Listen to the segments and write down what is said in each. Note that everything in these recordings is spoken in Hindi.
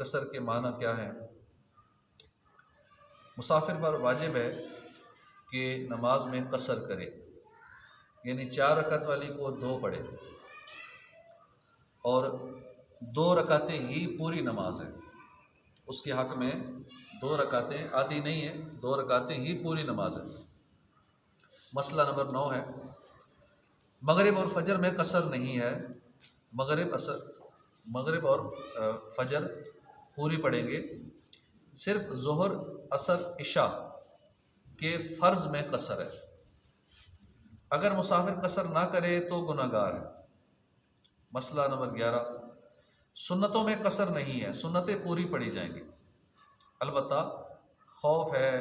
कसर के माना क्या है? मुसाफिर पर वाजिब है कि नमाज में कसर करे, यानी 4 रकात वाली को 2 पढ़े और 2 रकातें ही पूरी नमाज है। उसके हक़ में 2 रकातें आधी नहीं है, 2 रकातें ही पूरी नमाज है। मसला नंबर 9 है, मगरिब और फजर में कसर नहीं है। मगरिब और फजर पूरी पढ़ेंगे, सिर्फ ज़ोहर असर इशा के फ़र्ज़ में कसर है। अगर मुसाफिर कसर ना करे तो गुनाहगार है। मसला नंबर 11, सुन्नतों में कसर नहीं है, सुन्नतें पूरी पढ़ी जाएंगी। अलबत्ता खौफ है,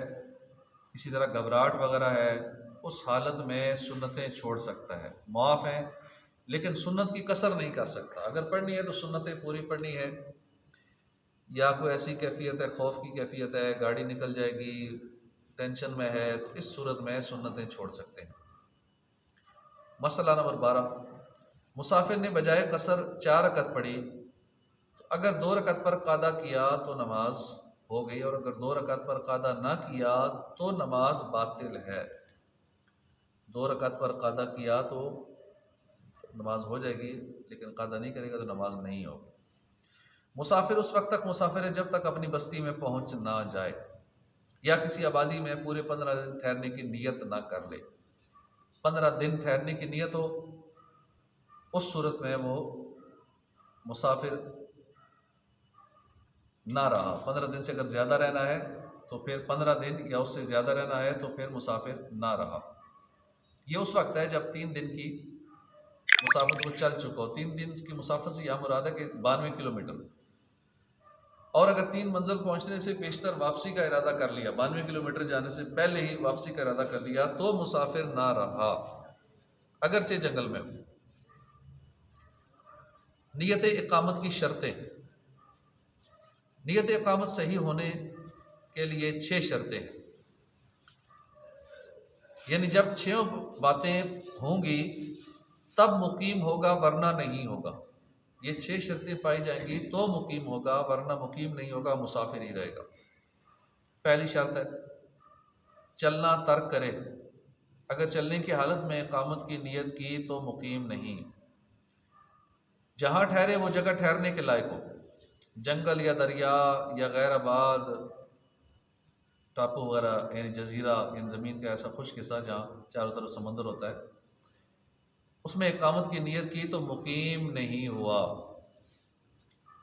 इसी तरह घबराहट वगैरह है, उस हालत में सुन्नतें छोड़ सकता है, मुआफ़ हैं, लेकिन सुन्नत की कसर नहीं कर सकता। अगर पढ़नी है तो सुन्नतें पूरी पढ़नी है, या कोई ऐसी कैफियत है, खौफ की कैफियत है, गाड़ी निकल जाएगी, टेंशन में है, तो इस सूरत में सुन्नतें छोड़ सकते हैं। मसला नंबर 12, मुसाफिर ने बजाय कसर 4 रकत पढ़ी, तो अगर 2 रकत पर कादा किया तो नमाज हो गई, और अगर 2 रकत पर कादा ना किया तो नमाज बातिल है। 2 रकत पर कादा किया तो नमाज हो जाएगी, लेकिन कादा नहीं करेगा तो नमाज नहीं होगी। मुसाफिर उस वक्त तक मुसाफिर है जब तक अपनी बस्ती में पहुंच ना जाए, या किसी आबादी में पूरे 15 दिन ठहरने की नीयत ना कर ले। 15 दिन ठहरने की नीयत हो, उस सूरत में वो मुसाफिर ना रहा। 15 दिन से अगर ज़्यादा रहना है तो फिर 15 दिन, या उससे ज़्यादा रहना है तो फिर मुसाफिर ना रहा। ये उस वक्त है जब 3 दिन की मुसाफत को चल चुका हो। 3 दिन की मुसाफत से यह मुराद है कि 92 किलोमीटर, और अगर 3 मंजिल पहुंचने से पेशतर वापसी का इरादा कर लिया, 92 किलोमीटर जाने से पहले ही वापसी का इरादा कर लिया, तो मुसाफिर ना रहा, अगरचे जंगल में। नियत इकामत की शर्तें। नियत इकामत सही होने के लिए 6 शर्तें हैं, यानी जब 6 बातें होंगी तब मुकीम होगा, वरना नहीं होगा। ये 6 शर्तें पाई जाएंगी तो मुकीम होगा, वरना मुकीम नहीं होगा, मुसाफिर ही रहेगा। पहली शर्त है चलना तर्क करे। अगर चलने की हालत में इकामत की नीयत की तो मुकीम नहीं। जहाँ ठहरे वो जगह ठहरने के लायक हो, जंगल या दरिया या गैर आबाद टापू वगैरह, यानी जजीरा, यानी ज़मीन का ऐसा खुश्क हिस्सा जहाँ चारों तरफ समंदर होता है, उसमें इकामत की नीयत की तो मुकीम नहीं हुआ।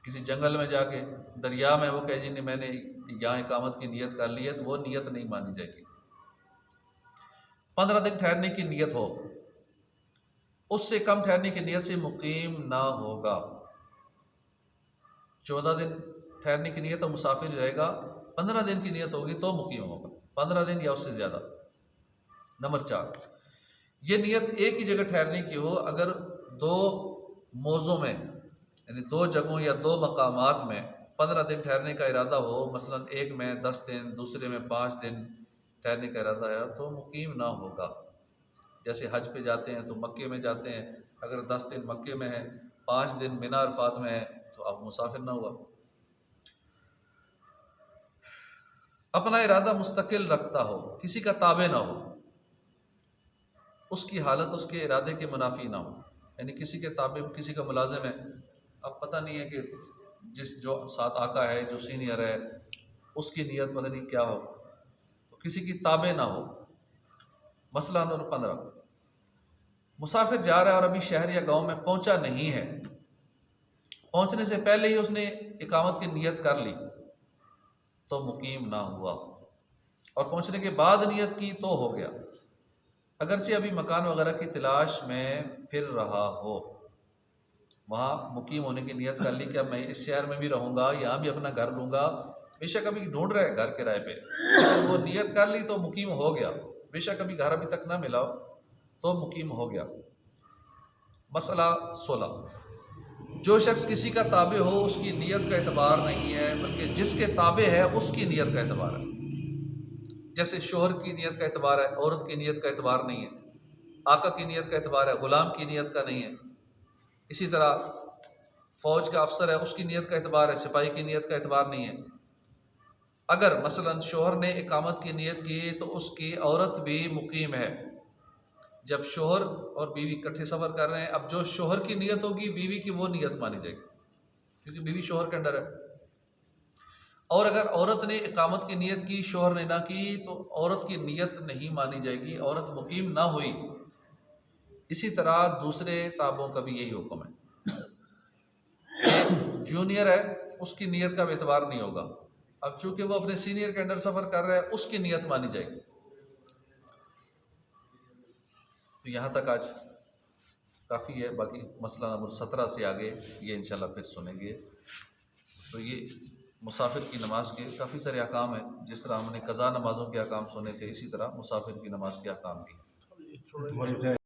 किसी जंगल में जाके, दरिया में वो कहे जी नहीं मैंने यहाँ इकामत की नीयत कर ली है, तो वो नीयत नहीं मानी जाएगी। 15 दिन ठहरने की नीयत हो, उससे कम ठहरने की नीयत से मुकीम ना होगा। 14 दिन ठहरने की नीयत तो मुसाफिर रहेगा, 15 दिन की नीयत होगी तो मुकीम होगा, 15 दिन या उससे ज़्यादा। नंबर 4, ये नीयत एक ही जगह ठहरने की हो। अगर 2 मौज़ों में, यानी 2 जगहों या 2 मकामात में 15 दिन ठहरने का इरादा हो, मसलन एक में 10 दिन, दूसरे में 5 दिन ठहरने का इरादा है, तो मुकीम ना होगा। जैसे हज पे जाते हैं तो मक्के में जाते हैं, अगर 10 दिन मक्के में है, 5 दिन मिना अरफात में है, तो अब मुसाफिर ना हुआ। अपना इरादा मुस्तकिल रखता हो, किसी का ताबे ना हो, उसकी हालत उसके इरादे के मुनाफी ना हो, यानी किसी के ताबे, किसी का मुलाजिम है, अब पता नहीं है कि जो साथ आका है, जो सीनियर है, उसकी नीयत पता नहीं क्या हो, तो किसी की ताबे ना हो। मसला नंबर 15, मुसाफिर जा रहा है और अभी शहर या गांव में पहुंचा नहीं है, पहुंचने से पहले ही उसने इकामत की नीयत कर ली तो मुकीम ना हुआ, और पहुंचने के बाद नीयत की तो हो गया। अगरचे अभी मकान वगैरह की तलाश में फिर रहा हो, वहाँ मुकीम होने की नीयत कर ली कि अब मैं इस शहर में भी रहूँगा, यहाँ भी अपना घर लूँगा, बेशक अभी ढूंढ रहे घर किराए पे, वो नीयत कर ली तो मुकीम हो गया, बेशक अभी घर अभी तक ना मिला तो मुकीम हो गया। मसला 16, जो शख्स किसी का ताबे हो उसकी नीयत का एतबार नहीं है, बल्कि जिसके ताबे है उसकी नीयत का एतबार है। जैसे शोहर की नीयत का एतबार है, औरत की नीयत का एतबार नहीं है, आका की नीयत का एतबार है, गुलाम की नीयत का नहीं है। इसी तरह फ़ौज का अफसर है उसकी नीयत का एतबार है, सिपाही की नीयत का एतबार नहीं है। अगर मसलन शोहर ने इकामत की नीयत की तो उसकी औरत भी मुकीम है। जब शोहर और बीवी इकट्ठे सफ़र कर रहे हैं, अब जो शोहर की नीयत होगी बीवी की वो नीयत मानी जाएगी, क्योंकि बीवी शोहर के अंडर है। और अगर औरत ने इकामत की नीयत की, शोहर ने ना की, तो औरत की नीयत नहीं मानी जाएगी, औरत मुकीम ना हुई। इसी तरह दूसरे ताबों का भी यही हुक्म है। एक जूनियर है, उसकी नीयत का एतबार नहीं होगा। अब चूंकि वो अपने सीनियर के अंडर सफ़र कर रहा है, उसकी नीयत मानी जाएगी। तो यहाँ तक आज काफ़ी है, बाकी मसला नंबर 17 से आगे ये इंशाल्लाह फिर सुनेंगे। तो ये मुसाफिर की नमाज के काफ़ी सारे अहकाम हैं। जिस तरह हमने कज़ा नमाज़ों के अहकाम सुने थे, इसी तरह मुसाफिर की नमाज के अहकाम भी।